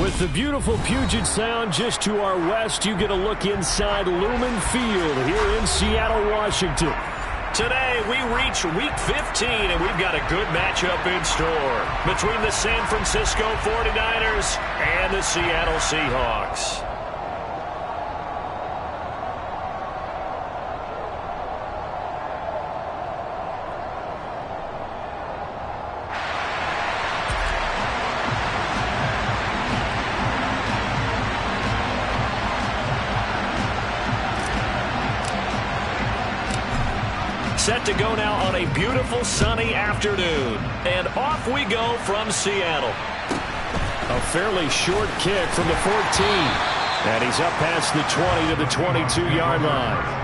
With the beautiful Puget Sound just to our west, you get a look inside Lumen Field here in Seattle, Washington. Today, we reach Week 15, and we've got a good matchup in store between the San Francisco 49ers and the Seattle Seahawks. Set to go now on a beautiful sunny afternoon. And off we go from Seattle. A fairly short kick from the 14. And he's up past the 20 to the 22-yard line.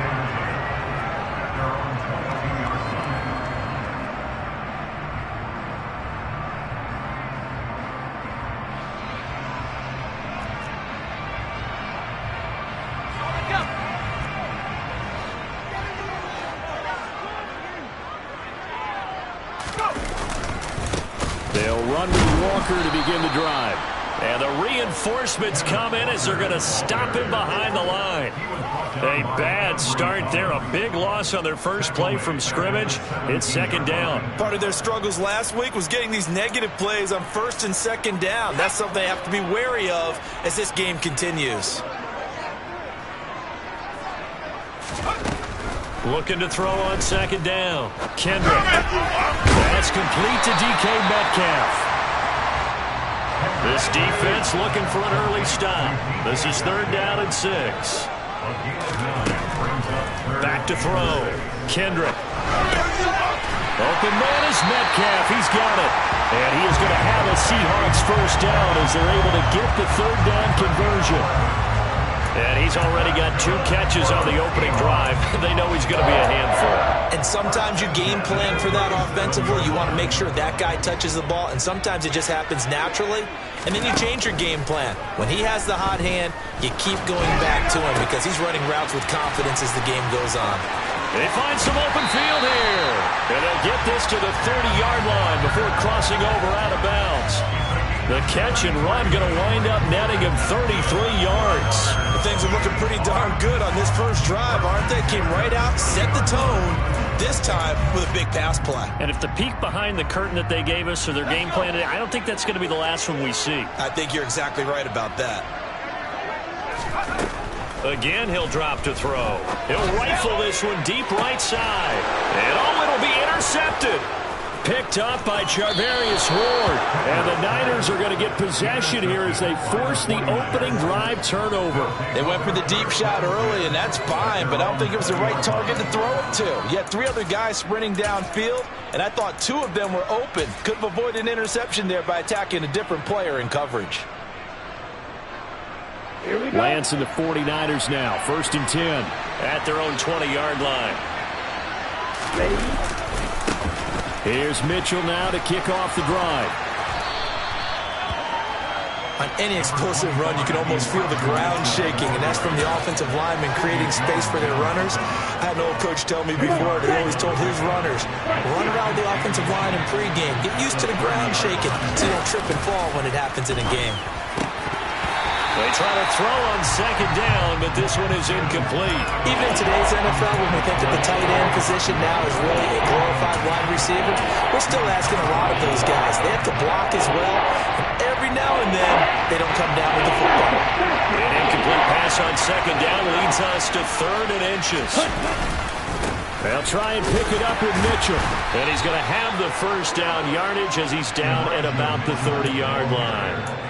They'll run with Walker to begin the drive. And the reinforcements come in as they're going to stop him behind the line. A bad start there. A big loss on their first play from scrimmage. It's second down. Part of their struggles last week was getting these negative plays on first and second down. That's something they have to be wary of as this game continues. Looking to throw on second down. Kendrick. That's complete to DK Metcalf. This defense looking for an early stop. This is third down and 6. Back to throw. Kendrick. Open man is Metcalf. He's got it. And he is going to have a Seahawks first down as they're able to get the third down conversion. And he's already got 2 catches on the opening drive. They know he's going to be a handful. And sometimes you game plan for that offensively. You want to make sure that guy touches the ball. And sometimes it just happens naturally. And then you change your game plan. When he has the hot hand, you keep going back to him because he's running routes with confidence as the game goes on. They find some open field here. And they'll get this to the 30-yard line before crossing over out of bounds. The catch and run going to wind up netting him 33 yards. Things are looking pretty darn good on this first drive, aren't they? Came right out, set the tone, this time with a big pass play. And if the peek behind the curtain that they gave us or their game plan, I don't think that's going to be the last one we see. I think you're exactly right about that. Again, he'll drop to throw. He'll rifle this one deep right side. And it'll be intercepted. Picked up by Charvarius Ward. And the Niners are going to get possession here as they force the opening drive turnover. They went for the deep shot early, and that's fine, but I don't think it was the right target to throw it to. You had 3 other guys sprinting downfield, and I thought 2 of them were open. Could have avoided an interception there by attacking a different player in coverage. Lance and the 49ers now. First and 10. At their own 20-yard line. Here's Mitchell now to kick off the drive. On any explosive run, you can almost feel the ground shaking, and that's from the offensive linemen creating space for their runners. I had an old coach tell me before, he always told his runners, run around the offensive line in pregame. Get used to the ground shaking so you don't trip and fall when it happens in a game. They try to throw on second down, but this one is incomplete. Even in today's NFL, when we think that the tight end position now is really a glorified wide receiver, we're still asking a lot of those guys. They have to block as well, and every now and then, they don't come down with the football. An incomplete pass on second down leads us to 3rd and inches. They'll try and pick it up with Mitchell. And he's going to have the first down yardage as he's down at about the 30-yard line.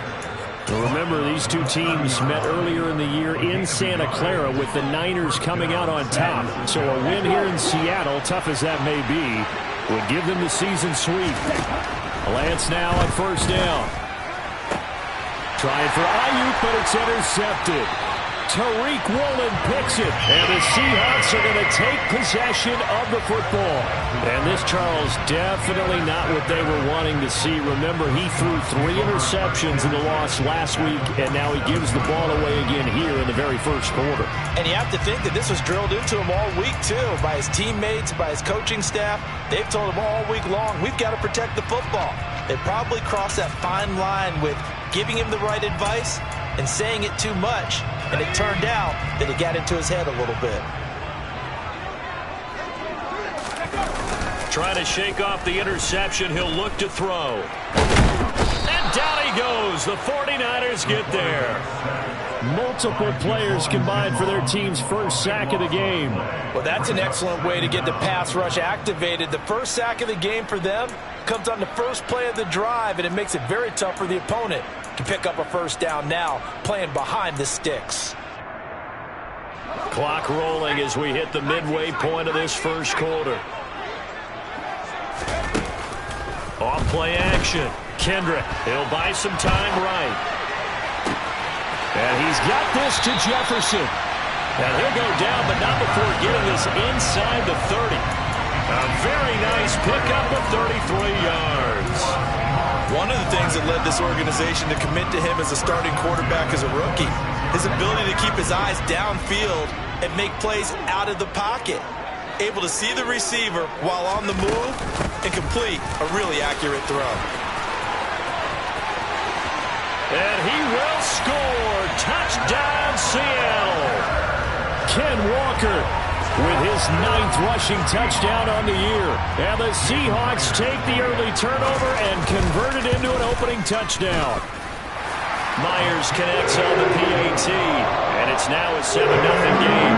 Well, remember, these 2 teams met earlier in the year in Santa Clara with the Niners coming out on top. So a win here in Seattle, tough as that may be, would give them the season sweep. Lance now on first down. Trying for Ayuk, but it's intercepted. Tariq Woolen picks it, and the Seahawks are going to take possession of the football. And this, Charles, definitely not what they were wanting to see. Remember, he threw 3 interceptions in the loss last week, and now he gives the ball away again here in the very first quarter. And you have to think that this was drilled into him all week, too, by his teammates, by his coaching staff. They've told him all week long, we've got to protect the football. They probably crossed that fine line with giving him the right advice and saying it too much, and it turned out that it got into his head a little bit. Trying to shake off the interception. He'll look to throw. And down he goes. The 49ers get there. Multiple players combined for their team's first sack of the game. Well, that's an excellent way to get the pass rush activated. The first sack of the game for them comes on the first play of the drive, and it makes it very tough for the opponent to pick up a first down now, playing behind the sticks. Clock rolling as we hit the midway point of this first quarter. Off play action. Kendrick, he'll buy some time right. And he's got this to Jefferson. And he'll go down, but not before getting this inside the 30. A very nice pickup of 33 yards. One of the things that led this organization to commit to him as a starting quarterback as a rookie, his ability to keep his eyes downfield and make plays out of the pocket. Able to see the receiver while on the move and complete a really accurate throw. And he will score. Touchdown, Seattle. Ken Walker with his 9th rushing touchdown on the year. And the Seahawks take the early turnover and convert it into an opening touchdown. Myers connects on the PAT. And it's now a 7-0 game.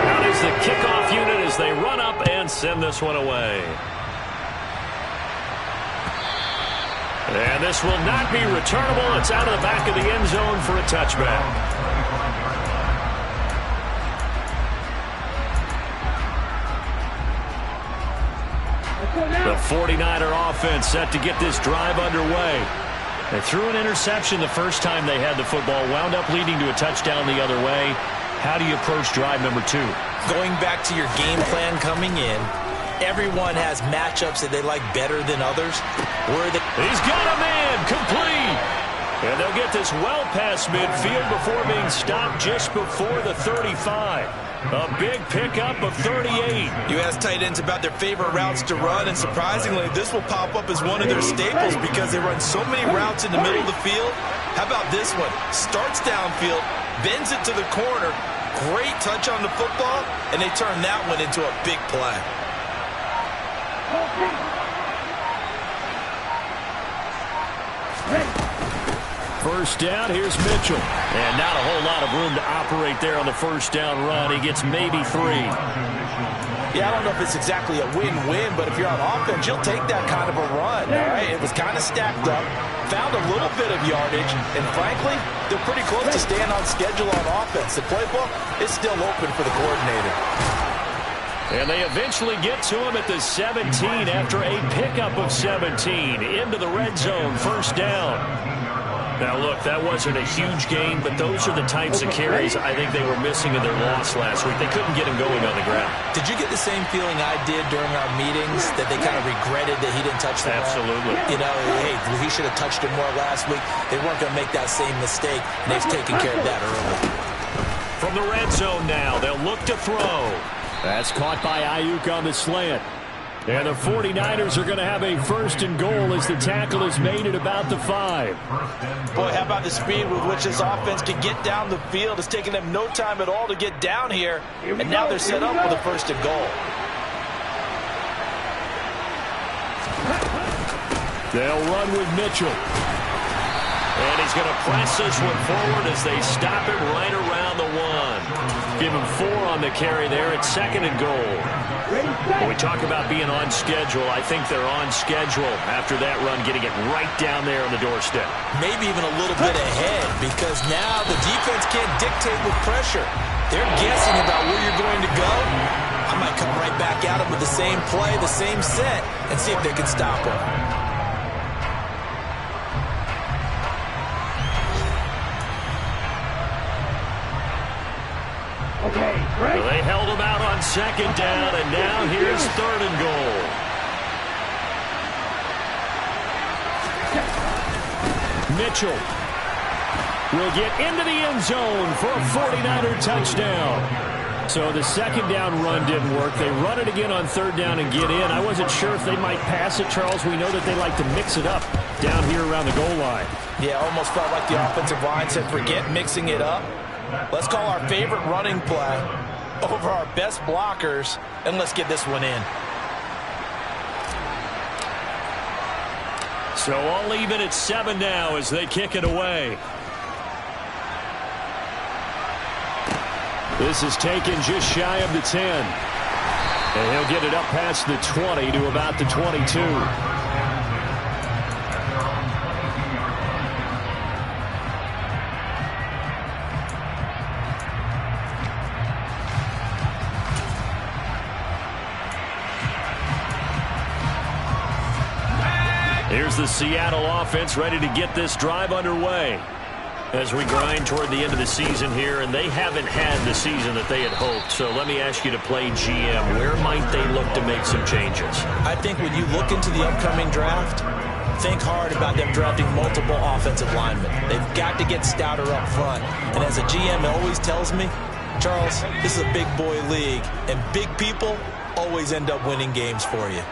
Out is the kickoff unit as they run up and send this one away. And this will not be returnable. It's out of the back of the end zone for a touchback. The 49er offense set to get this drive underway. They threw an interception the first time they had the football, wound up leading to a touchdown the other way. How do you approach drive number 2? Going back to your game plan coming in, everyone has matchups that they like better than others. He's got a man, complete. And they'll get this well past midfield before being stopped just before the 35. A big pickup of 38. You ask tight ends about their favorite routes to run, and surprisingly, this will pop up as one of their staples because they run so many routes in the middle of the field. How about this one? Starts downfield, bends it to the corner, great touch on the football, and they turn that one into a big play. First down, here's Mitchell. And not a whole lot of room to operate there on the first down run. He gets maybe 3. Yeah, I don't know if it's exactly a win-win, but if you're on offense, you'll take that kind of a run, all right? It was kind of stacked up, found a little bit of yardage, and frankly, they're pretty close to staying on schedule on offense. The playbook is still open for the coordinator. And they eventually get to him at the 17 after a pickup of 17 into the red zone, first down. Now, look, that wasn't a huge gain, but those are the types of carries I think they were missing in their loss last week. They couldn't get him going on the ground. Did you get the same feeling I did during our meetings, that they kind of regretted that he didn't touch the ball? Absolutely. You know, hey, he should have touched it more last week. They weren't going to make that same mistake, and they've taken care of that early. From the red zone now, they'll look to throw. That's caught by Ayuk on the slant. And the 49ers are going to have a first and goal as the tackle is made at about the 5. Boy, how about the speed with which this offense can get down the field? It's taken them no time at all to get down here, and now they're set up with a first and goal. They'll run with Mitchell. And he's going to press this one forward as they stop him right around the 1. Give him 4 on the carry there at second and goal. When we talk about being on schedule, I think they're on schedule after that run, getting it right down there on the doorstep. Maybe even a little bit ahead, because now the defense can't dictate with pressure. They're guessing about where you're going to go. I might come right back at them with the same play, the same set, and see if they can stop them. Well, they held him out on second down, and now here's third and goal. Mitchell will get into the end zone for a 49er touchdown. So the second down run didn't work. They run it again on third down and get in. I wasn't sure if they might pass it, Charles. We know that they like to mix it up down here around the goal line. Yeah, almost felt like the offensive line said, forget mixing it up. Let's call our favorite running play over our best blockers, and let's get this one in. So I'll leave it at 7 now as they kick it away. This is taken just shy of the 10. And he'll get it up past the 20 to about the 22. Here's the Seattle offense ready to get this drive underway. As we grind toward the end of the season here, and they haven't had the season that they had hoped. So let me ask you to play GM. Where might they look to make some changes? I think when you look into the upcoming draft, think hard about them drafting multiple offensive linemen. They've got to get stouter up front. And as a GM, it always tells me, Charles, this is a big boy league, and big people always end up winning games for you.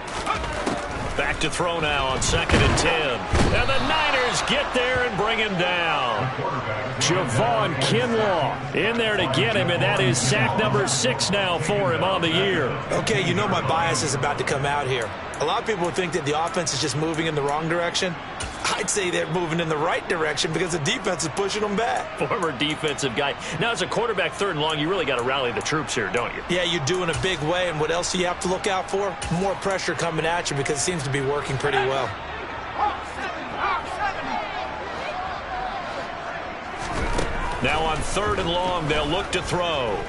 Back to throw now on 2nd and 10. And the Niners get there and bring him down. Javon Kinlaw in there to get him, and that is sack number 6 now for him on the year. Okay, you know my bias is about to come out here. A lot of people think that the offense is just moving in the wrong direction. I'd say they're moving in the right direction because the defense is pushing them back. Former defensive guy. Now, as a quarterback 3rd and long, you really got to rally the troops here, don't you? Yeah, you do in a big way. And what else do you have to look out for? More pressure coming at you because it seems to be working pretty well. Now on 3rd and long, they'll look to throw.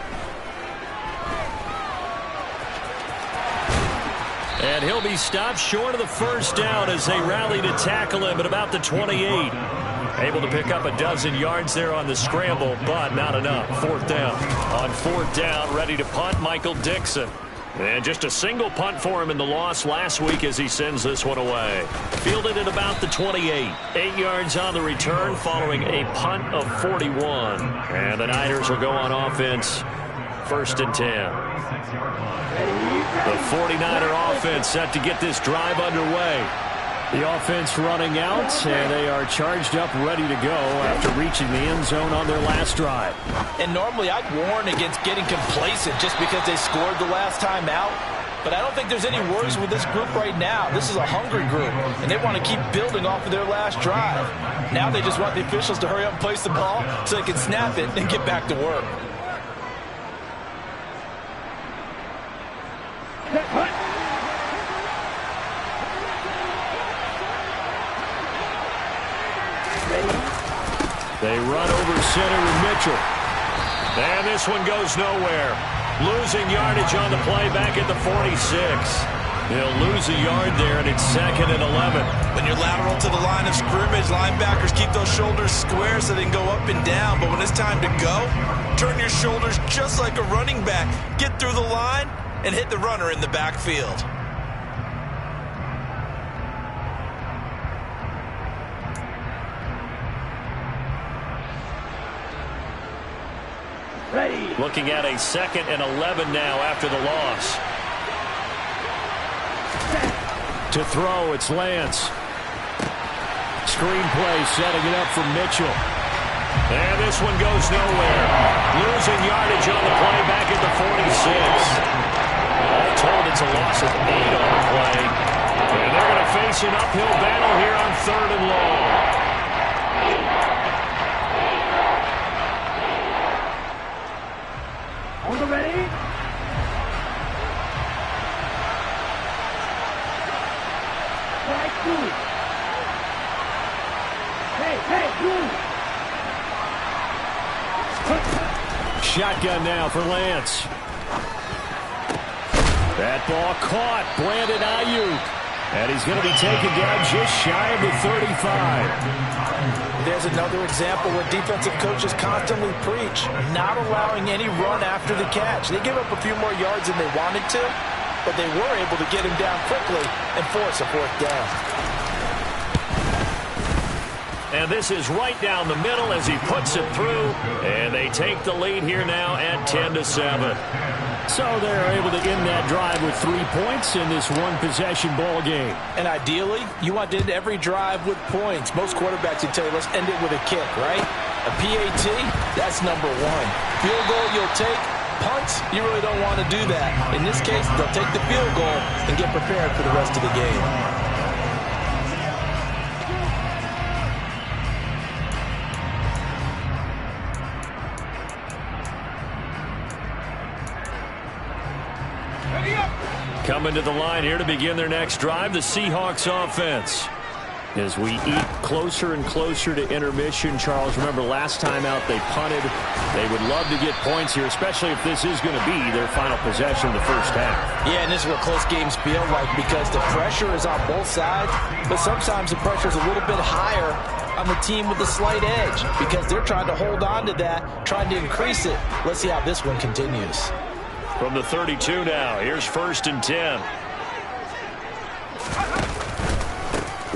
And he'll be stopped short of the first down as they rally to tackle him at about the 28. Able to pick up a dozen yards there on the scramble, but not enough. 4th down. On 4th down, ready to punt, Michael Dixon. And just a single punt for him in the loss last week as he sends this one away. Fielded at about the 28. 8 yards on the return following a punt of 41. And the Niners will go on offense. 1st and 10. The 49er offense set to get this drive underway. The offense running out, and they are charged up, ready to go after reaching the end zone on their last drive. And normally I'd warn against getting complacent just because they scored the last time out. But I don't think there's any worries with this group right now. This is a hungry group, and they want to keep building off of their last drive. Now they just want the officials to hurry up and place the ball so they can snap it and get back to work. They run over center with Mitchell. And this one goes nowhere. Losing yardage on the play back at the 46. They'll lose a yard there, and it's 2nd and 11. When you're lateral to the line of scrimmage, linebackers keep those shoulders square so they can go up and down. But when it's time to go, turn your shoulders just like a running back. Get through the line and hit the runner in the backfield. Looking at a 2nd and 11 now after the loss. To throw, it's Lance. Screenplay setting it up for Mitchell. And this one goes nowhere. Losing yardage on the play back at the 46. All told, it's a loss of 8 on the play. And they're going to face an uphill battle here on 3rd and long. Ready? Shotgun now for Lance. That ball caught. Brandon Ayuk. And he's going to be taken down just shy of the 35. There's another example where defensive coaches constantly preach, not allowing any run after the catch. They give up a few more yards than they wanted to, but they were able to get him down quickly and force a 4th down. And this is right down the middle as he puts it through. And they take the lead here now at 10-7. So they're able to end that drive with 3 points in this one-possession ball game. And ideally, you want to end every drive with points. Most quarterbacks would tell you, let's end it with a kick, right? A PAT, that's number one. Field goal, you'll take. Punts, you really don't want to do that. In this case, they'll take the field goal and get prepared for the rest of the game. Coming to the line here to begin their next drive, the Seahawks offense. As we eat closer and closer to intermission, Charles, remember last time out they punted. They would love to get points here, especially if this is going to be their final possession of the first half. Yeah, and this is what close games feel like because the pressure is on both sides, but sometimes the pressure is a little bit higher on the team with the slight edge because they're trying to hold on to that, trying to increase it. Let's see how this one continues. From the 32 now, here's 1st and 10.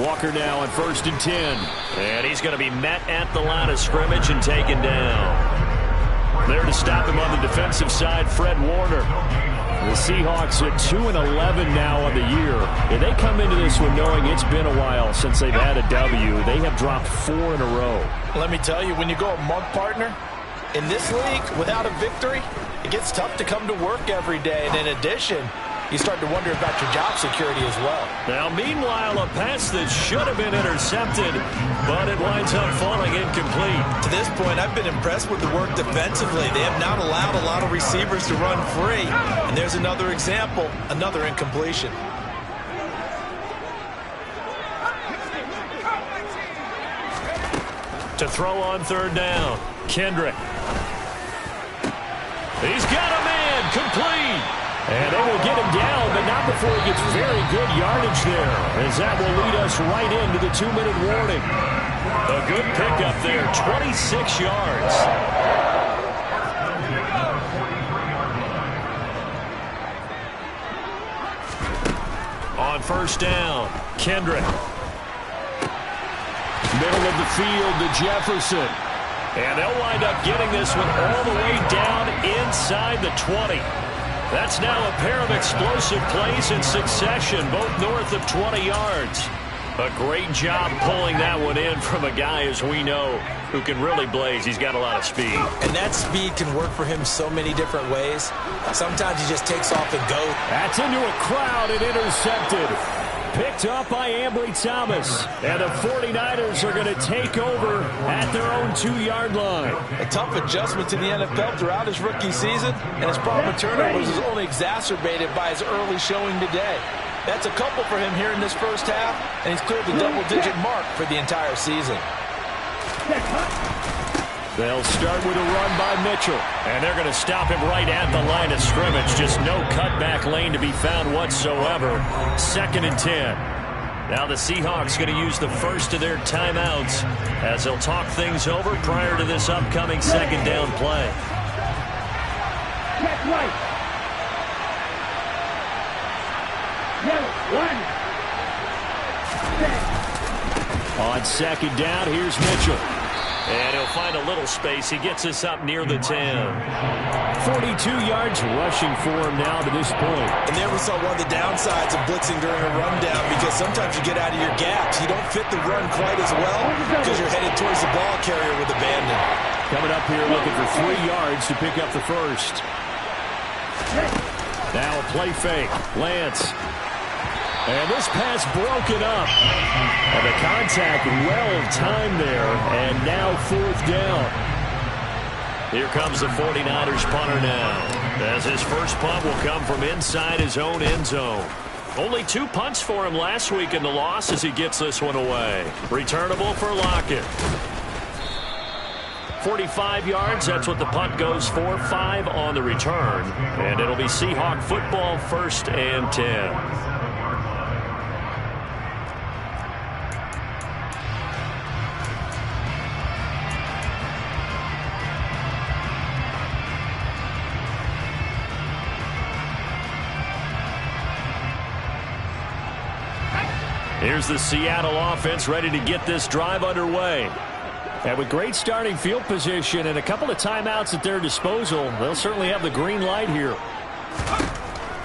Walker now on 1st and 10. And he's going to be met at the line of scrimmage and taken down. There to stop him on the defensive side, Fred Warner. The Seahawks are 2-11 now on the year. And they come into this one knowing it's been a while since they've had a W. They have dropped 4 in a row. Let me tell you, when you go a month partner, in this league, without a victory, it gets tough to come to work every day. And in addition, you start to wonder about your job security as well. Now, meanwhile, a pass that should have been intercepted, but it winds up falling incomplete. To this point, I've been impressed with the work defensively. They have not allowed a lot of receivers to run free. And there's another example, another incompletion. To throw on 3rd down, Kendrick. He's got a man, complete. And they will get him down, but not before he gets very good yardage there, as that will lead us right into the 2-minute warning. A good pickup there, 26 yards. On 1st down, Kendrick. Middle of the field to Jefferson. And they'll wind up getting this one all the way down inside the 20. That's now a pair of explosive plays in succession, both north of 20 yards. A great job pulling that one in from a guy, as we know, who can really blaze. He's got a lot of speed. And that speed can work for him so many different ways. Sometimes he just takes off and goes. That's into a crowd and intercepted. Picked up by Ambry Thomas. And the 49ers are going to take over at their own 2-yard line. A tough adjustment to the NFL throughout his rookie season, and his problem with turnovers is only exacerbated by his early showing today. That's a couple for him here in this first half, and he's cleared the double-digit mark for the entire season. They'll start with a run by Mitchell. And they're going to stop him right at the line of scrimmage. Just no cutback lane to be found whatsoever. 2nd and 10. Now the Seahawks going to use the first of their timeouts as they'll talk things over prior to this upcoming 2nd down play. On 2nd down, here's Mitchell. And he'll find a little space. He gets us up near the 10. 42 yards rushing for him now to this point. And there we saw one of the downsides of blitzing during a rundown, because sometimes you get out of your gaps. You don't fit the run quite as well because you're headed towards the ball carrier with abandon. Coming up here looking for 3 yards to pick up the first. Now a play fake. Lance. And this pass broken up. And the contact well timed there. And now 4th down. Here comes the 49ers punter now, as his first punt will come from inside his own end zone. Only 2 punts for him last week in the loss as he gets this one away. Returnable for Lockett. 45 yards, that's what the punt goes for. 5 on the return. And it'll be Seahawk football, 1st and 10. Here's the Seattle offense ready to get this drive underway. And with great starting field position and a couple of timeouts at their disposal, they'll certainly have the green light here.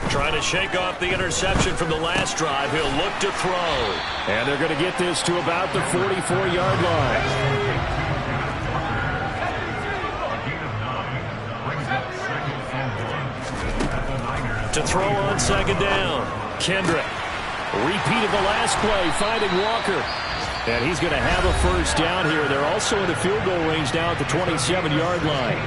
Trying to shake off the interception from the last drive. He'll look to throw. And they're going to get this to about the 44-yard line. To throw on second down. Kendrick. Repeat of the last play, finding Walker. And he's going to have a first down here. They're also in the field goal range now at the 27-yard line.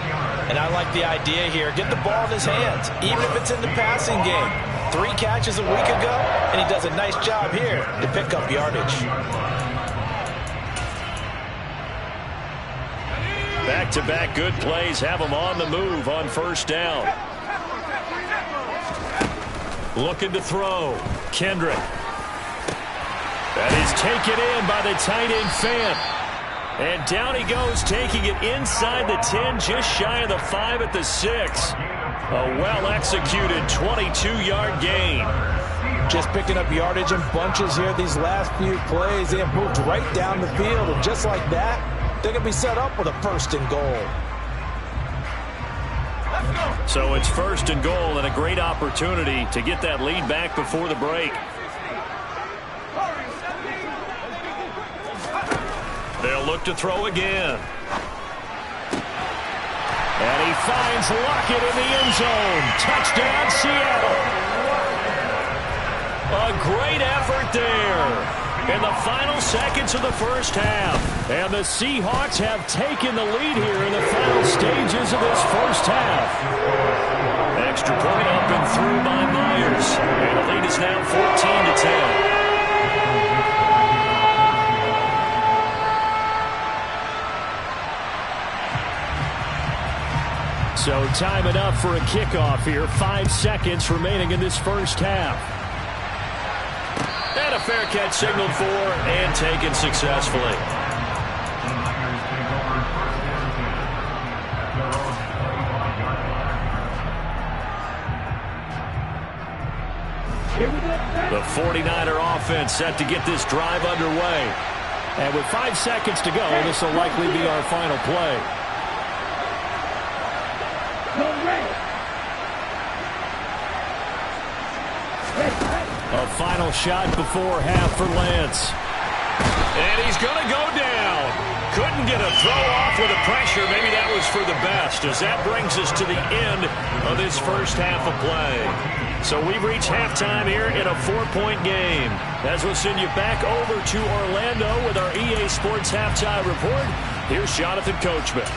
And I like the idea here. Get the ball in his hands, even if it's in the passing game. 3 catches a week ago, and he does a nice job here to pick up yardage. Back-to-back good plays have him on the move on first down. Looking to throw. Kendrick. That is taken in by the tight end Fant. And down he goes, taking it inside the 10, just shy of the 5 at the 6. A well-executed 22-yard gain. Just picking up yardage in bunches here these last few plays. They have moved right down the field, and just like that, they're going to be set up with a first and goal. So it's first and goal and a great opportunity to get that lead back before the break. They'll look to throw again. And he finds Lockett in the end zone. Touchdown, Seattle. A great effort there in the final seconds of the first half. And the Seahawks have taken the lead here in the final stages of this first half. Extra point up and through by Myers. And the lead is now 14-10. So time enough for a kickoff here. 5 seconds remaining in this first half. And a fair catch signaled for and taken successfully. The 49er offense set to get this drive underway. And with 5 seconds to go, this will likely be our final play. A final shot before half for Lance. And he's going to go down. Couldn't get a throw off with the pressure. Maybe that was for the best, as that brings us to the end of this first half of play. So we've reached halftime here in a 4-point game. As we'll send you back over to Orlando with our EA Sports Halftime Report, here's Jonathan Coachman.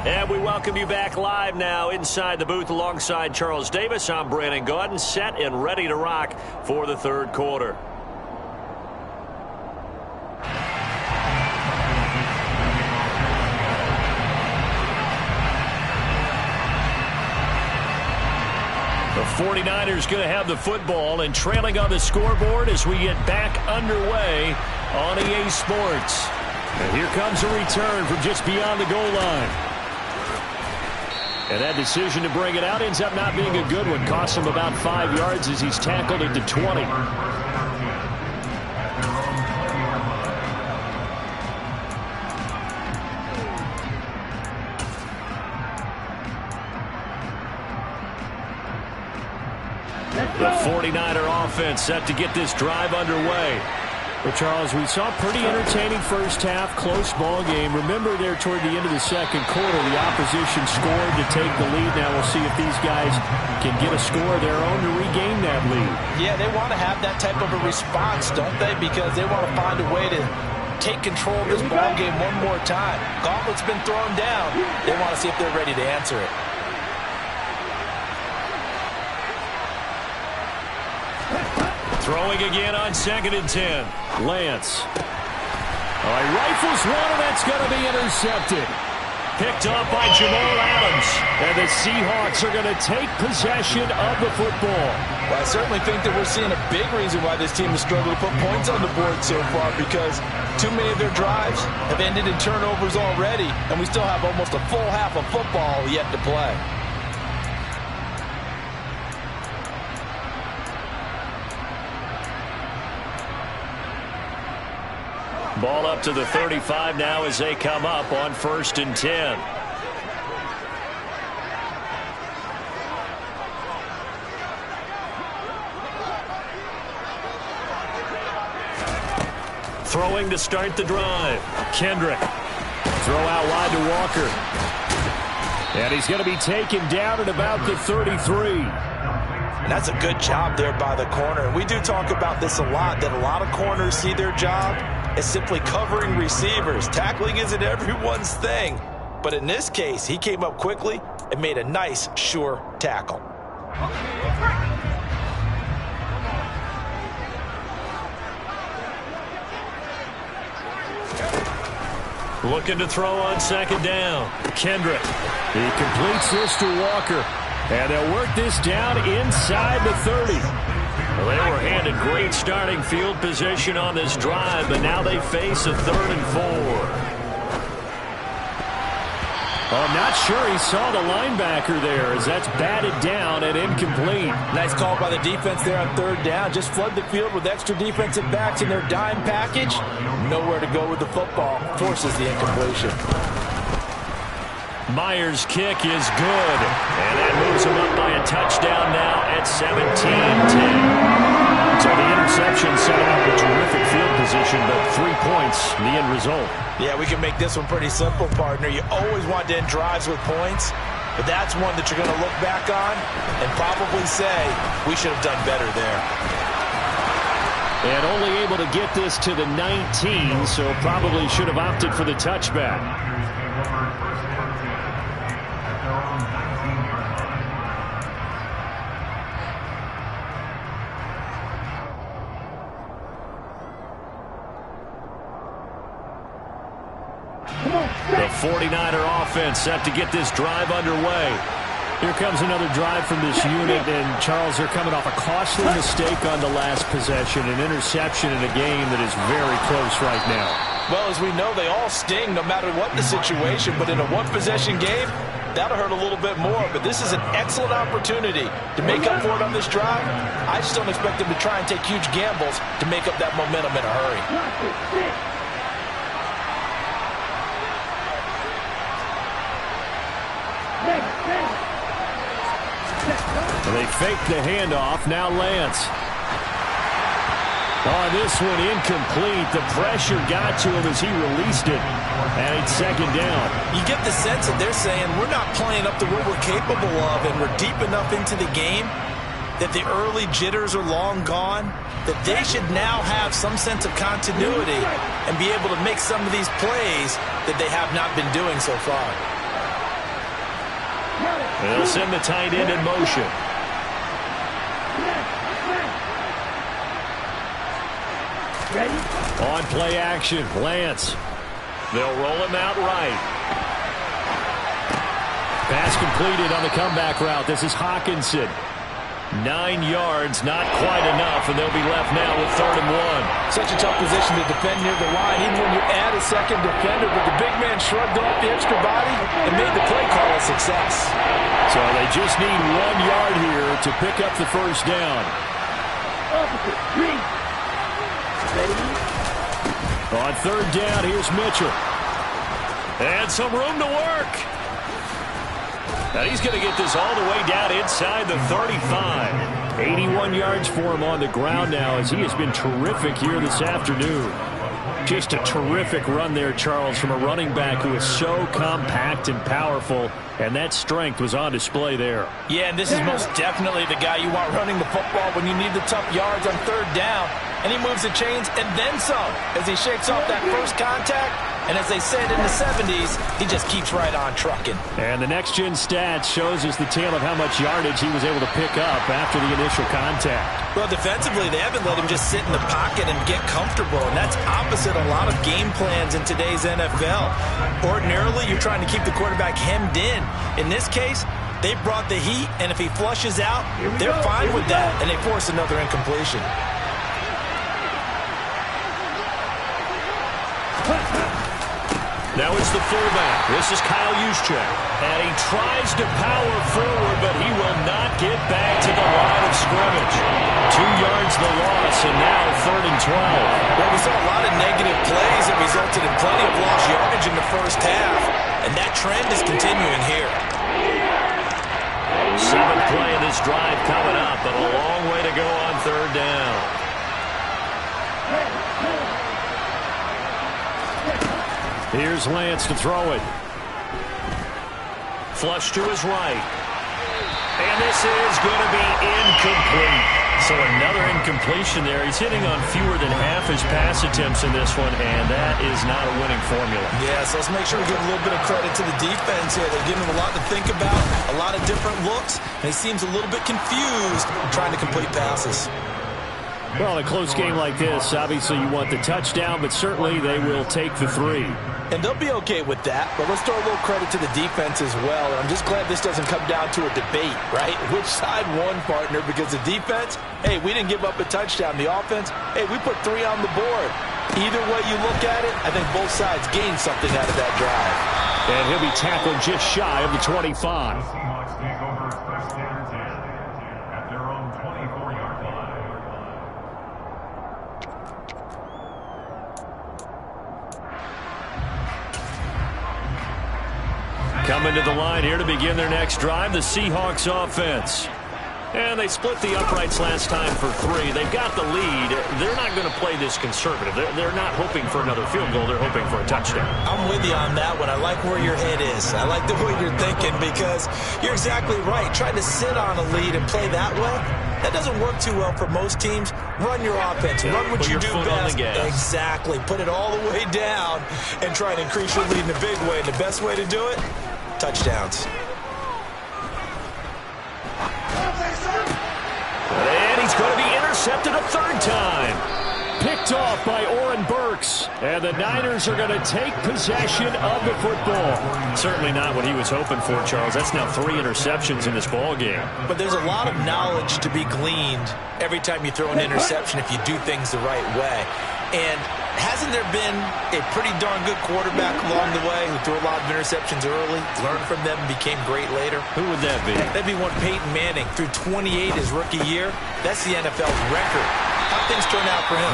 And we welcome you back live now inside the booth alongside Charles Davis. I'm Brandon Gaudin, set and ready to rock for the third quarter. The 49ers going to have the football and trailing on the scoreboard as we get back underway on EA Sports. And here comes a return from just beyond the goal line. And that decision to bring it out ends up not being a good one. Costs him about 5 yards as he's tackled at the 20. The 49er offense set to get this drive underway. Well, Charles, we saw a pretty entertaining first half, close ball game. Remember there toward the end of the second quarter, the opposition scored to take the lead. Now we'll see if these guys can get a score of their own to regain that lead. Yeah, they want to have that type of a response, don't they? Because they want to find a way to take control of this ball game one more time. Gauntlet's been thrown down. They want to see if they're ready to answer it. Throwing again on 2nd and 10. Lance. All right, rifles one, and that's going to be intercepted. Picked off by Jamal Adams. And the Seahawks are going to take possession of the football. Well, I certainly think that we're seeing a big reason why this team has struggled to put points on the board so far, because too many of their drives have ended in turnovers already, and we still have almost a full half of football yet to play. Ball up to the 35 now as they come up on 1st and 10. Throwing to start the drive. Kendrick. Throw out wide to Walker. And he's going to be taken down at about the 33. And that's a good job there by the corner. We do talk about this a lot, that a lot of corners see their job as simply covering receivers. Tackling isn't everyone's thing. But in this case, he came up quickly and made a nice, sure tackle. Looking to throw on 2nd down. Kendrick. He completes this to Walker. And they'll work this down inside the 30. Well, they were handed great starting field position on this drive, but now they face a 3rd and 4. Oh, I'm not sure he saw the linebacker there, as that's batted down and incomplete. Nice call by the defense there on 3rd down. Just flood the field with extra defensive backs in their dime package. Nowhere to go with the football. Forces the incompletion. Myers' kick is good, and that moves him up by a touchdown now at 17-10. So the interception set up a terrific field position, but 3 points, the end result. Yeah, we can make this one pretty simple, partner. You always want to end drives with points, but that's one that you're going to look back on and probably say, we should have done better there. And only able to get this to the 19, so probably should have opted for the touchback. The 49er offense set to get this drive underway. Here comes another drive from this unit, and Charles, they're coming off a costly mistake on the last possession, an interception in a game that is very close right now. Well, as we know, they all sting no matter what the situation, but in a one-possession game, that'll hurt a little bit more. But this is an excellent opportunity to make up for it on this drive. I just don't expect them to try and take huge gambles to make up that momentum in a hurry. They fake the handoff. Now Lance. Oh, this one incomplete. The pressure got to him as he released it. And it's 2nd down. You get the sense that they're saying we're not playing up to what we're capable of, and we're deep enough into the game that the early jitters are long gone, that they should now have some sense of continuity and be able to make some of these plays that they have not been doing so far. They'll send the tight end in motion. On play action, Lance. They'll roll him out right. Pass completed on the comeback route. This is Hawkinson. 9 yards, not quite enough, and they'll be left now with 3rd and 1. Such a tough position to defend near the line, even when you add a second defender, but the big man shrugged off the extra body and made the play call a success. So they just need 1 yard here to pick up the 1st down. On 3rd down, here's Mitchell. And some room to work. Now he's going to get this all the way down inside the 35. 81 yards for him on the ground now, as he has been terrific here this afternoon. Just a terrific run there, Charles, from a running back who is so compact and powerful, and that strength was on display there. Yeah, and this is most definitely the guy you want running the football when you need the tough yards on 3rd down. And he moves the chains and then some as he shakes off that first contact And as they said in the 70s, he just keeps right on trucking. And the next-gen stats shows us the tale of how much yardage he was able to pick up after the initial contact. Well, defensively, they haven't let him just sit in the pocket and get comfortable, and that's opposite a lot of game plans in today's NFL. Ordinarily, you're trying to keep the quarterback hemmed in. In this case, they brought the heat, and if he flushes out, they're fine with that, and they force another incompletion. Now it's the fullback. This is Kyle Juszczyk. And he tries to power forward, but he will not get back to the line of scrimmage. 2 yards the loss, and now 3rd and 12. Well, we saw a lot of negative plays that resulted in plenty of lost yardage in the first half, and that trend is continuing here. 7th play of this drive coming up, but a long way to go on 3rd down. Here's Lance to throw it. Flush to his right. And this is going to be incomplete. So another incompletion there. He's hitting on fewer than half his pass attempts in this one, and that is not a winning formula. Yeah, so let's make sure we give a little bit of credit to the defense here. They're giving him a lot to think about, a lot of different looks, and he seems a little bit confused trying to complete passes. Well, in a close game like this, obviously you want the touchdown, but certainly they will take the 3. And they'll be okay with that, but let's throw a little credit to the defense as well. And I'm just glad this doesn't come down to a debate, right? Which side won, partner? Because the defense, hey, we didn't give up a touchdown. The offense, hey, we put 3 on the board. Either way you look at it, I think both sides gained something out of that drive. And he'll be tackled just shy of the 25. Coming to the line here to begin their next drive, the Seahawks offense. And they split the uprights last time for 3. They've got the lead. They're not going to play this conservative. They're not hoping for another field goal. They're hoping for a touchdown. I'm with you on that one. I like where your head is. I like the way you're thinking because you're exactly right. Trying to sit on a lead and play that way, that doesn't work too well for most teams. Run your offense. Run what you do best. Exactly. Put it all the way down and try to increase your lead in a big way. And the best way to do it, touchdowns. And he's going to be intercepted a 3rd time. Picked off by Oren Burks. And the Niners are going to take possession of the football. Certainly not what he was hoping for, Charles. That's now 3 interceptions in this ball game. But there's a lot of knowledge to be gleaned every time you throw an interception if you do things the right way. And hasn't there been a pretty darn good quarterback along the way who threw a lot of interceptions early, learned from them, and became great later? Who would that be? That'd be one Peyton Manning. Threw 28 his rookie year. That's the NFL's record. How things turn out for him?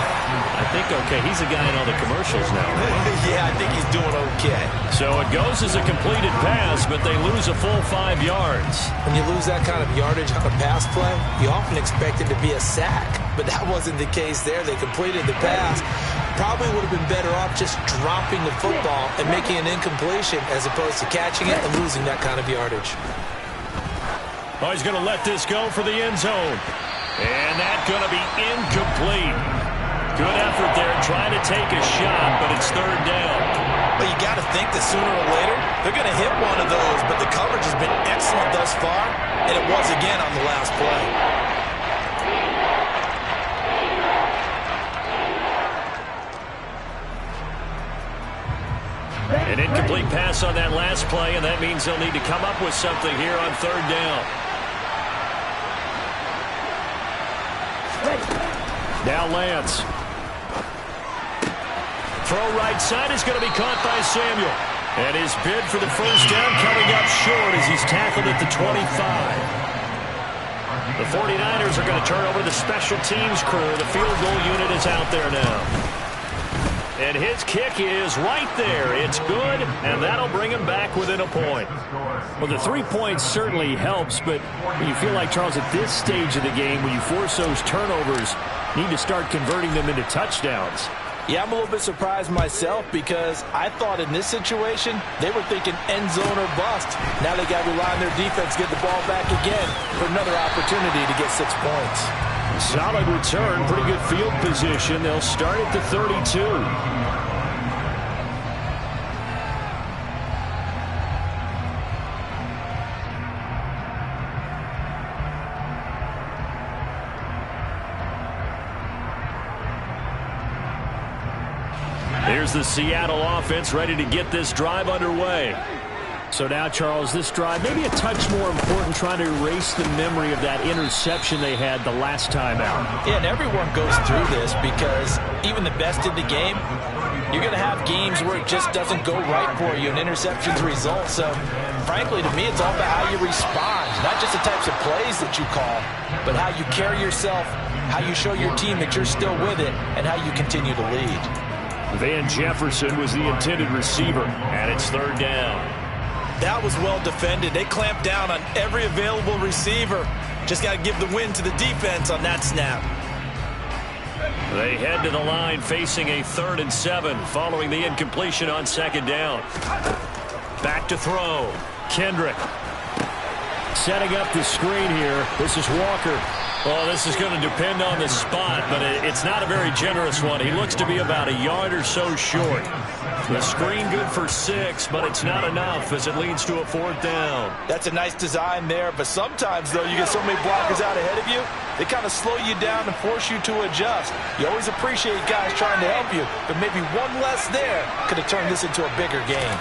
I think okay. He's a guy in all the commercials now, right? Yeah, I think he's doing okay. So it goes as a completed pass, but they lose a full 5 yards. When you lose that kind of yardage on a pass play, you often expect it to be a sack. But that wasn't the case there. They completed the pass. Probably would have been better off just dropping the football and making an incompletion as opposed to catching it and losing that kind of yardage. Oh, he's going to let this go for the end zone. And that's going to be incomplete. Good effort there trying to take a shot, but it's 3rd down. Well, you got to think that sooner or later they're going to hit one of those, but the coverage has been excellent thus far, and it was again on the last play. An incomplete pass on that last play, and that means they'll need to come up with something here on 3rd down. Now Lance. Throw right side is going to be caught by Samuel. And his bid for the first down coming up short as he's tackled at the 25. The 49ers are going to turn over the special teams crew. The field goal unit is out there now. And his kick is right there. It's good, and that'll bring him back within a point. Well, the 3 points certainly helps, but you feel like, Charles, at this stage of the game, when you force those turnovers, you need to start converting them into touchdowns. Yeah, I'm a little bit surprised myself because I thought in this situation, they were thinking end zone or bust. Now they got to rely on their defense, get the ball back again for another opportunity to get 6 points. Solid return, pretty good field position. They'll start at the 32. here's the Seattle offense ready to get this drive underway. So now, Charles, this drive maybe a touch more important, trying to erase the memory of that interception they had the last time out. Yeah, and everyone goes through this because even the best in the game, you're going to have games where it just doesn't go right for you, and interceptions result. So, frankly, to me, it's all about how you respond, not just the types of plays that you call, but how you carry yourself, how you show your team that you're still with it, and how you continue to lead. Van Jefferson was the intended receiver, and it's third down. That was well defended. They clamped down on every available receiver. Just got to give the win to the defense on that snap. They head to the line facing a 3rd and 7 following the incompletion on 2nd down. Back to throw. Kendrick. Setting up the screen here. This is Walker. Well, this is going to depend on the spot, but it's not a very generous one. He looks to be about a yard or so short. The screen good for 6, but it's not enough as it leads to a 4th down. That's a nice design there, but sometimes, though, you get so many blockers out ahead of you, they kind of slow you down and force you to adjust. You always appreciate guys trying to help you, but maybe one less there could have turned this into a bigger game.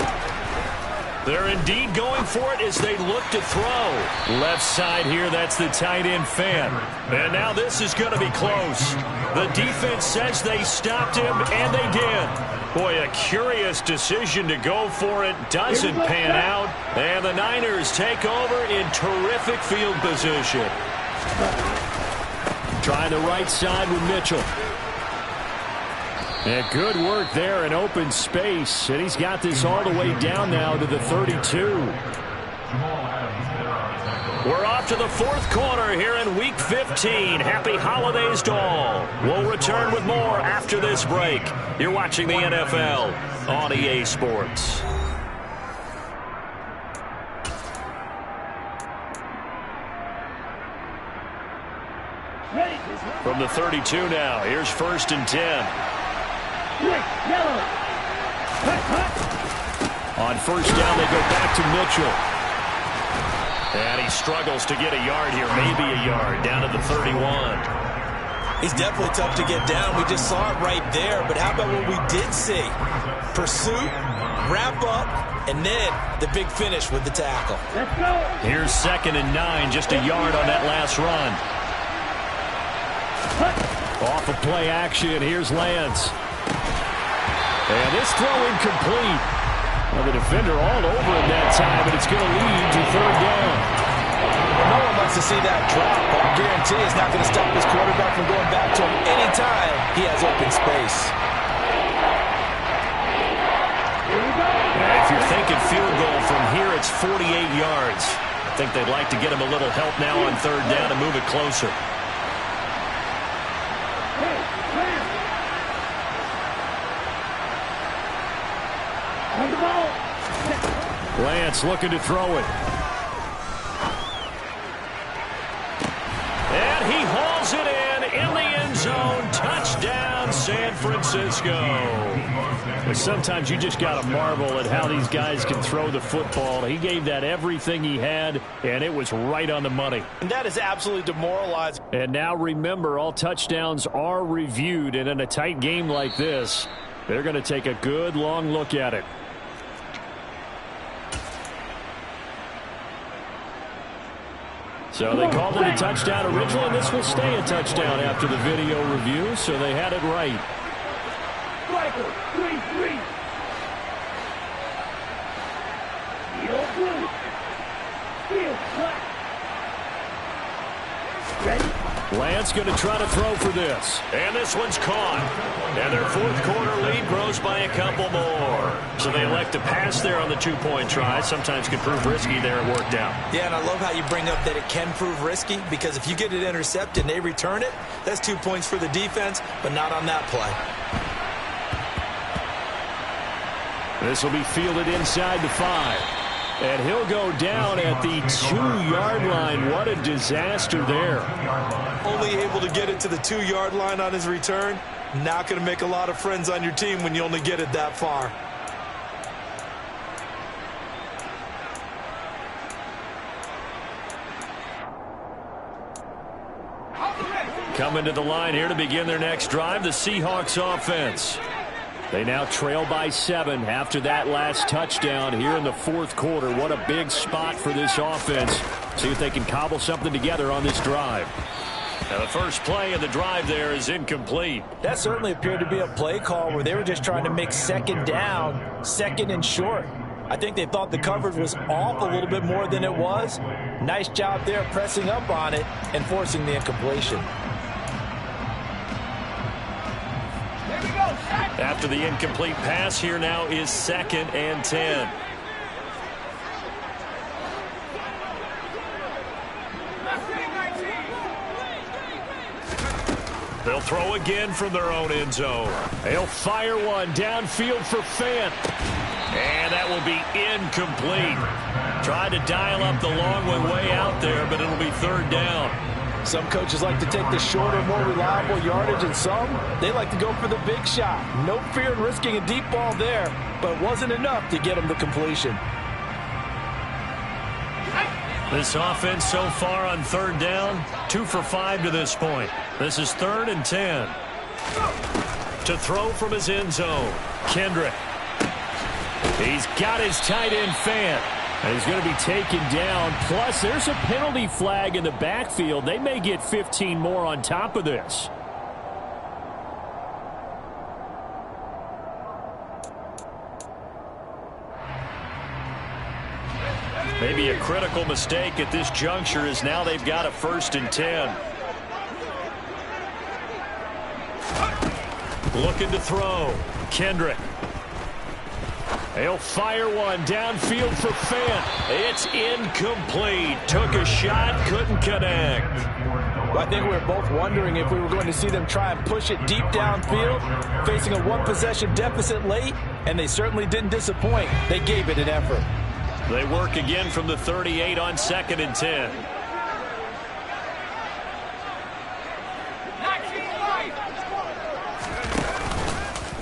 They're indeed going for it as they look to throw. Left side here, that's the tight end fan. And now this is going to be close. The defense says they stopped him, and they did. Boy, a curious decision to go for it. Doesn't pan out. And the Niners take over in terrific field position. Trying the right side with Mitchell. And good work there in open space. And he's got this all the way down now to the 32. We're off to the 4th quarter here in Week 15. Happy holidays to all. We'll return with more after this break. You're watching the NFL on EA Sports. From the 32 now, here's 1st and 10. On 1st down, they go back to Mitchell. And he struggles to get a yard here, maybe a yard, down to the 31. He's definitely tough to get down. We just saw it right there. But how about what we did see? Pursuit, wrap up, and then the big finish with the tackle. Let's go. Here's 2nd and 9, just a yard on that last run. Off of play action, here's Lance. And this throw incomplete. Well, the defender all over him that time, and it's going to lead to 3rd down. Well, no one wants to see that drop, but I guarantee it's not going to stop his quarterback from going back to him anytime he has open space. And if you're thinking field goal from here, it's 48 yards. I think they'd like to get him a little help now on 3rd down and move it closer. Lance looking to throw it. And he hauls it in the end zone. Touchdown, San Francisco. But sometimes you just got to marvel at how these guys can throw the football. He gave that everything he had, and it was right on the money. And that is absolutely demoralizing. And now remember, all touchdowns are reviewed, and in a tight game like this, they're going to take a good long look at it. So they called it a touchdown originally, and this will stay a touchdown after the video review, so they had it right. Striker, 3-3. Field blue. Field black. Ready? Lance going to try to throw for this. And this one's caught. And their 4th quarter lead grows by a couple more. So they elect to pass there on the 2-point try. Sometimes can prove risky there. It worked out. Yeah, and I love how you bring up that it can prove risky, because if you get it intercepted and they return it, that's 2 points for the defense, but not on that play. This will be fielded inside the 5. And he'll go down at the 2-yard line. What a disaster there. Only able to get it to the 2-yard line on his return. Not going to make a lot of friends on your team when you only get it that far. Coming to the line here to begin their next drive, the Seahawks offense. They now trail by 7 after that last touchdown here in the fourth quarter. What a big spot for this offense. See if they can cobble something together on this drive. Now the first play of the drive there is incomplete. That certainly appeared to be a play call where they were just trying to make second down, second and short. I think they thought the coverage was off a little bit more than it was. Nice job there pressing up on it and forcing the incompletion. After the incomplete pass, here now is 2nd and 10. They'll throw again from their own end zone. They'll fire one downfield for Fant. And that will be incomplete. Tried to dial up the long one way out there, but it'll be 3rd down. Some coaches like to take the shorter, more reliable yardage, and some, they like to go for the big shot. No fear in risking a deep ball there, but it wasn't enough to get them to completion. This offense so far on 3rd down, 2 for 5 to this point. This is 3rd and 10. To throw from his end zone, Kendrick. He's got his tight end Fant. And he's going to be taken down. Plus, there's a penalty flag in the backfield. They may get 15 more on top of this. Maybe a critical mistake at this juncture is now they've got a 1st and 10. Looking to throw. Kendrick. They'll fire one downfield for Fant. It's incomplete. Took a shot, couldn't connect. Well, I think we were both wondering if we were going to see them try and push it deep downfield, facing a one-possession deficit late, and they certainly didn't disappoint. They gave it an effort. They work again from the 38 on 2nd and 10.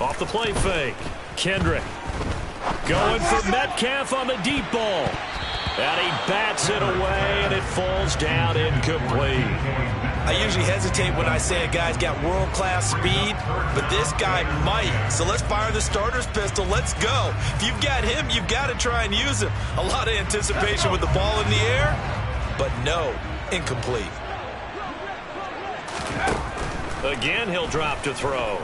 Off the play fake. Kendrick. Going for Metcalf on the deep ball. And he bats it away, and it falls down incomplete. I usually hesitate when I say a guy's got world-class speed, but this guy might. So let's fire the starter's pistol. Let's go. If you've got him, you've got to try and use him. A lot of anticipation with the ball in the air, but no, incomplete. Again, he'll drop to throw.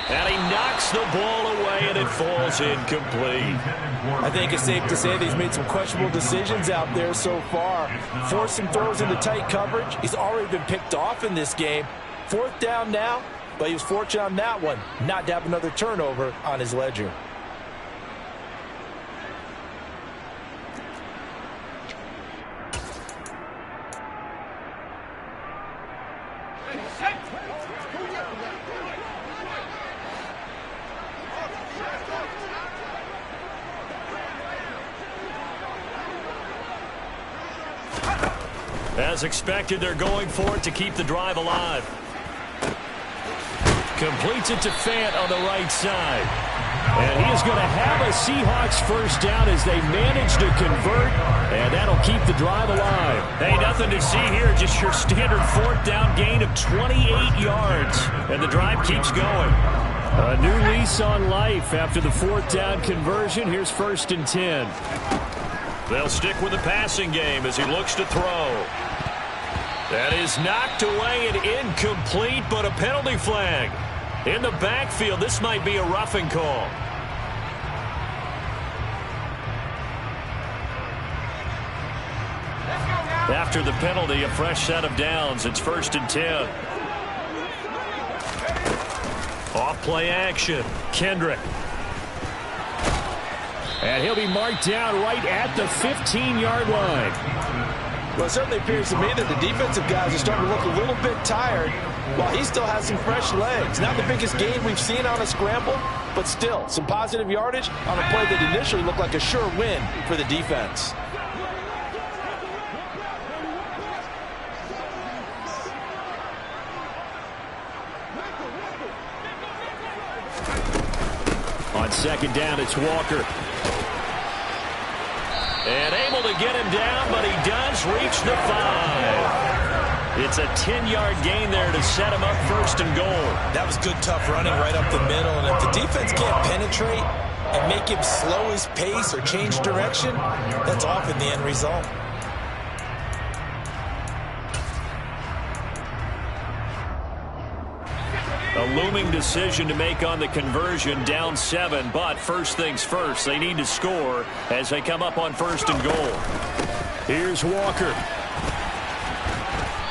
And he knocks the ball away, and it falls incomplete. I think it's safe to say that he's made some questionable decisions out there so far. Forced some throws into tight coverage. He's already been picked off in this game. 4th down now, but he was fortunate on that one not to have another turnover on his ledger. As expected, they're going for it to keep the drive alive. Completes it to Fant on the right side. And he is going to have a Seahawks 1st down as they manage to convert, and that'll keep the drive alive. Hey, nothing to see here, just your standard 4th down gain of 28 yards. And the drive keeps going. A new lease on life after the 4th down conversion. Here's 1st and 10. They'll stick with the passing game as he looks to throw. That is knocked away and incomplete, but a penalty flag. In the backfield, this might be a roughing call. After the penalty, a fresh set of downs. It's 1st and 10. Off play action. Kendrick. And he'll be marked down right at the 15-yard line. Well, it certainly appears to me that the defensive guys are starting to look a little bit tired while he still has some fresh legs. Not the biggest gain we've seen on a scramble, but still some positive yardage on a play that initially looked like a sure win for the defense. On 2nd down, it's Walker. And able to get him down, but he does reach the 5. It's a 10-yard gain there to set him up first and goal. That was good, tough running right up the middle. And if the defense can't penetrate and make him slow his pace or change direction, that's often the end result. A looming decision to make on the conversion, down 7, but first things first, they need to score as they come up on first and goal. Here's Walker.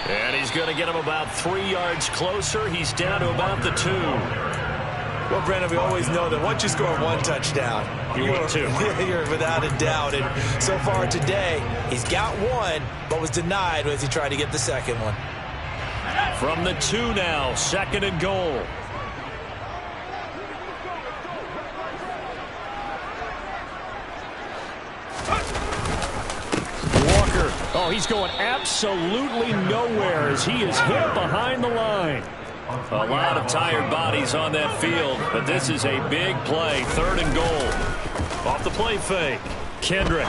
And he's going to get him about 3 yards closer. He's down to about the 2. Well, Brandon, we always know that once you score one touchdown, you're without a doubt. And so far today, he's got one, but was denied as he tried to get the second one. From the 2 now, second and goal. Walker. Oh, he's going absolutely nowhere as he is hit behind the line. A lot of tired bodies on that field, but this is a big play, third and goal. Off the play fake, Kendrick.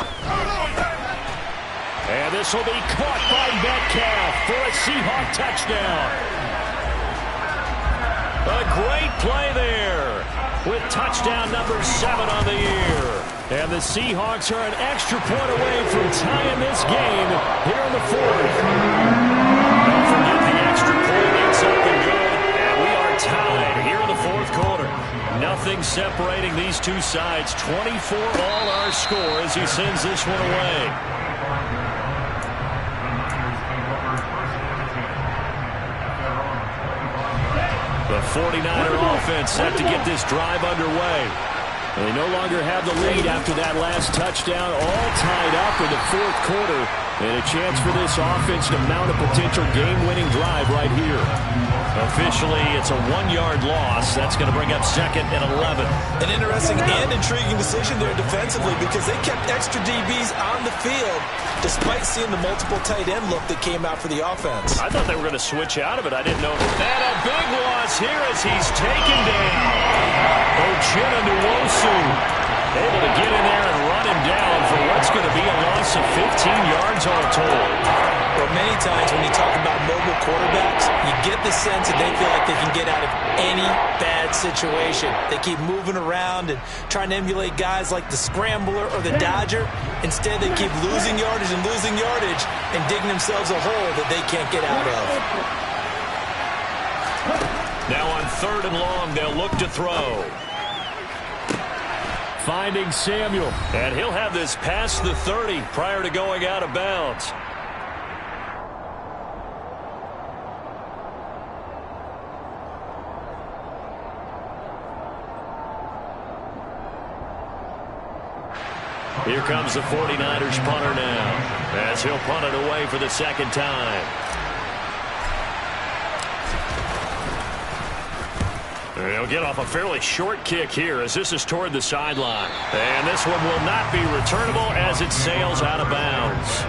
And this will be caught by Metcalf for a Seahawk touchdown. A great play there with touchdown number 7 on the year. And the Seahawks are an extra point away from tying this game here in the 4th. Don't forget the extra point. It's up and good. And we are tied here in the 4th quarter. Nothing separating these two sides. 24 all our score as he sends this one away. The 49er offense set to get this drive underway. And they no longer have the lead after that last touchdown, all tied up in the 4th quarter. And a chance for this offense to mount a potential game-winning drive right here. Officially, it's a 1-yard loss. That's going to bring up second and 11. An interesting and intriguing decision there defensively because they kept extra DBs on the field despite seeing the multiple tight end look that came out for the offense. I thought they were going to switch out of it. I didn't know that. A big loss here as he's taken down. Uchenna-Nwosu able to get in there and run him down for what's going to be a loss of 15 yards all told. Well, many times when you talk about mobile quarterbacks, you get the sense that they feel like they can get out of any bad situation. They keep moving around and trying to emulate guys like the Scrambler or the Dodger. Instead, they keep losing yardage and digging themselves a hole that they can't get out of. Now on 3rd and long, they'll look to throw. Finding Samuel. And he'll have this past the 30 prior to going out of bounds. Here comes the 49ers punter now as he'll punt it away for the second time. They'll get off a fairly short kick here as this is toward the sideline. And this one will not be returnable as it sails out of bounds.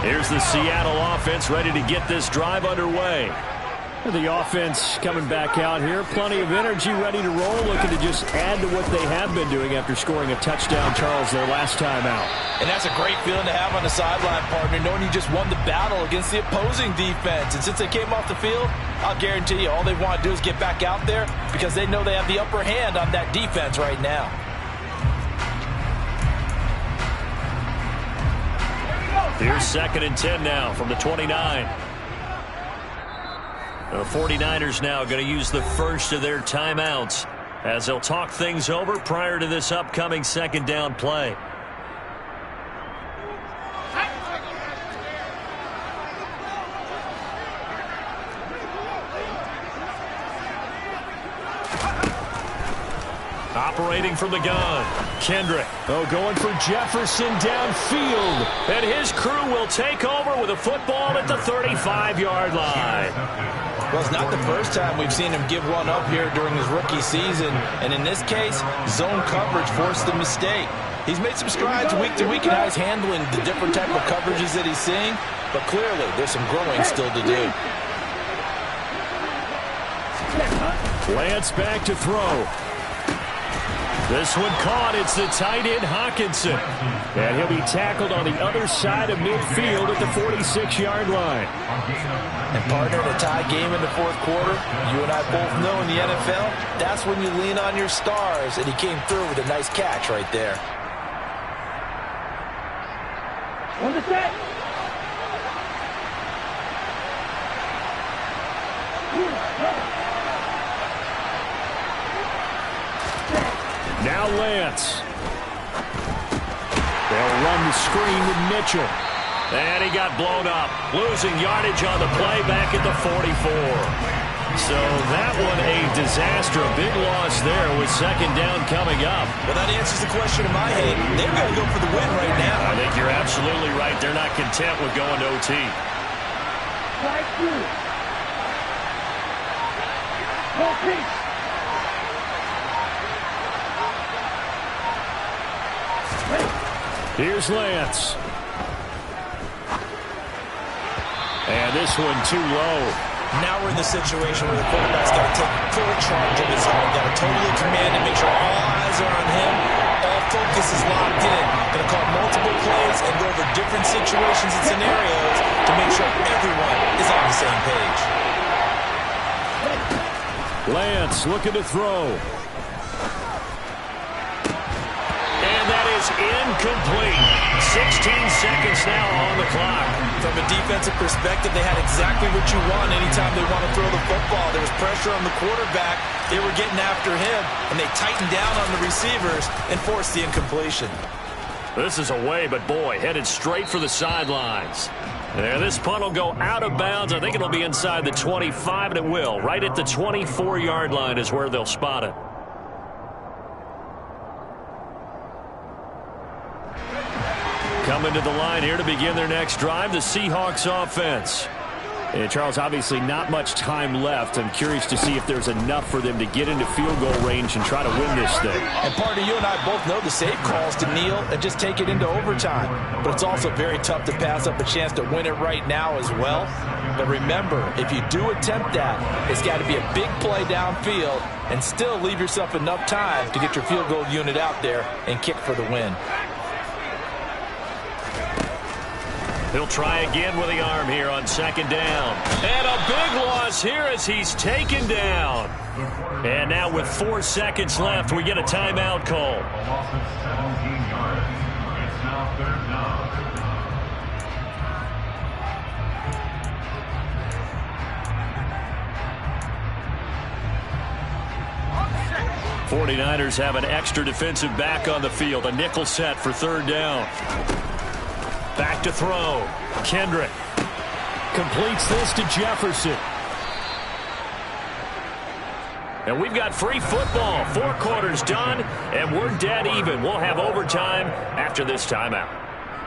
Here's the Seattle offense ready to get this drive underway. The offense coming back out here. Plenty of energy, ready to roll, looking to just add to what they have been doing after scoring a touchdown, Charles, their last time out. And that's a great feeling to have on the sideline, partner, knowing you just won the battle against the opposing defense. And since they came off the field, I'll guarantee you all they want to do is get back out there because they know they have the upper hand on that defense right now. Here's 2nd and 10 now from the 29. The 49ers now going to use the first of their timeouts as they'll talk things over prior to this upcoming second down play. Operating from the gun, Kendrick. Oh, going for Jefferson downfield. And his crew will take over with a football at the 35-yard line. Well, it's not the first time we've seen him give one up here during his rookie season. And in this case, zone coverage forced the mistake. He's made some strides week to week in how he's handling the different type of coverages that he's seeing. But clearly, there's some growing still to do. Lance back to throw. This one caught. It's the tight end, Hawkinson. And he'll be tackled on the other side of midfield at the 46-yard line. And partner, in a tie game in the fourth quarter, you and I both know in the NFL, that's when you lean on your stars. And he came through with a nice catch right there. On the set. Now Lance. They'll run the screen with Mitchell. And he got blown up. Losing yardage on the play back at the 44. So that one a disaster. A big loss there with second down coming up. Well, that answers the question in my head. They're going to go for the win right now. I think you're absolutely right. They're not content with going to OT. Right through. Full piece. Here's Lance. And this one too low. Now we're in the situation where the quarterback's got to take full charge of his own. Got to totally command and make sure all eyes are on him. All focus is locked in. Going to call multiple plays and go over different situations and scenarios to make sure everyone is on the same page. Lance looking to throw. That is incomplete. 16 seconds now on the clock. From a defensive perspective, they had exactly what you want anytime they want to throw the football. There was pressure on the quarterback. They were getting after him, and they tightened down on the receivers and forced the incompletion. This is away, but boy, headed straight for the sidelines. And this punt will go out of bounds. I think it'll be inside the 25, and it will. Right at the 24-yard line is where they'll spot it. Coming to the line here to begin their next drive, the Seahawks offense. And Charles, obviously not much time left. I'm curious to see if there's enough for them to get into field goal range and try to win this thing. And partner, you and I both know the safe calls to kneel and just take it into overtime. But it's also very tough to pass up a chance to win it right now as well. But remember, if you do attempt that, it's got to be a big play downfield and still leave yourself enough time to get your field goal unit out there and kick for the win. He'll try again with the arm here on second down. And a big loss here as he's taken down. And now with 4 seconds left, we get a timeout call. '49ers have an extra defensive back on the field. A nickel set for third down. Back to throw. Kendrick completes this to Jefferson. And we've got free football. 4 quarters done, and we're dead even. We'll have overtime after this timeout.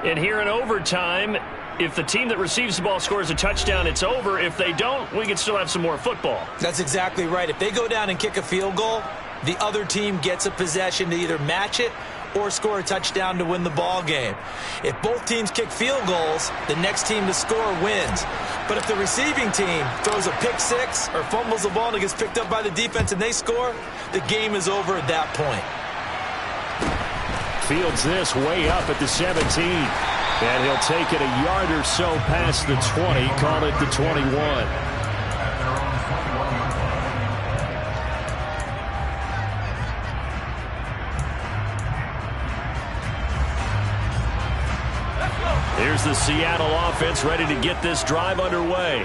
And here in overtime, if the team that receives the ball scores a touchdown, it's over. If they don't, we can still have some more football. That's exactly right. If they go down and kick a field goal, the other team gets a possession to either match it or score a touchdown to win the ball game. If both teams kick field goals, the next team to score wins. But if the receiving team throws a pick six or fumbles the ball and it gets picked up by the defense and they score, the game is over at that point. Fields this way up at the 17. And he'll take it a yard or so past the 20, call it the 21. Here's the Seattle offense ready to get this drive underway.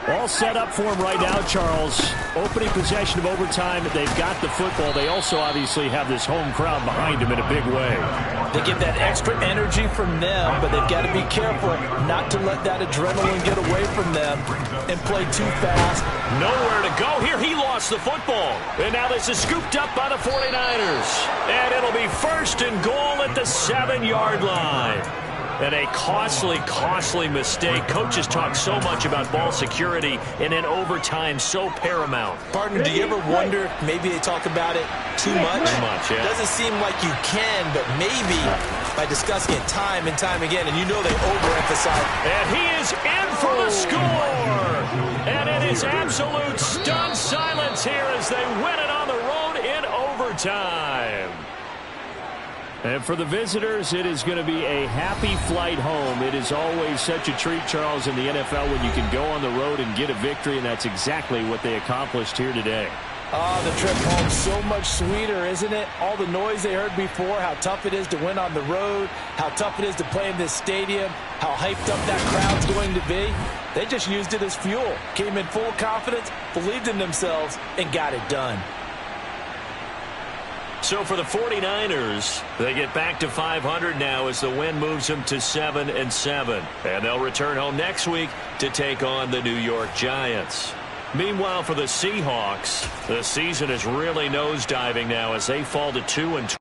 All set up for him right now, Charles. Opening possession of overtime. They've got the football. They also obviously have this home crowd behind them in a big way. They get that extra energy from them, but they've got to be careful not to let that adrenaline get away from them and play too fast. Nowhere to go here. He lost the football. And now this is scooped up by the 49ers. And it'll be first and goal at the 7-yard line. And a costly, costly mistake. Coaches talk so much about ball security, and in overtime, so paramount. Partner, do you ever wonder if maybe they talk about it too much? Too much, yeah. Doesn't seem like you can, but maybe by discussing it time and time again, and you know they overemphasize. And he is in for the score. And it is absolute stunned silence here as they win it on the road in overtime. And for the visitors, it is going to be a happy flight home. It is always such a treat, Charles, in the NFL when you can go on the road and get a victory, and that's exactly what they accomplished here today. Oh, the trip home so much sweeter, isn't it? All the noise they heard before, how tough it is to win on the road, how tough it is to play in this stadium, how hyped up that crowd's going to be. They just used it as fuel, came in full confidence, believed in themselves, and got it done. So for the 49ers, they get back to 500 now as the win moves them to 7-7. And they'll return home next week to take on the New York Giants. Meanwhile, for the Seahawks, the season is really nosediving now as they fall to 2-2.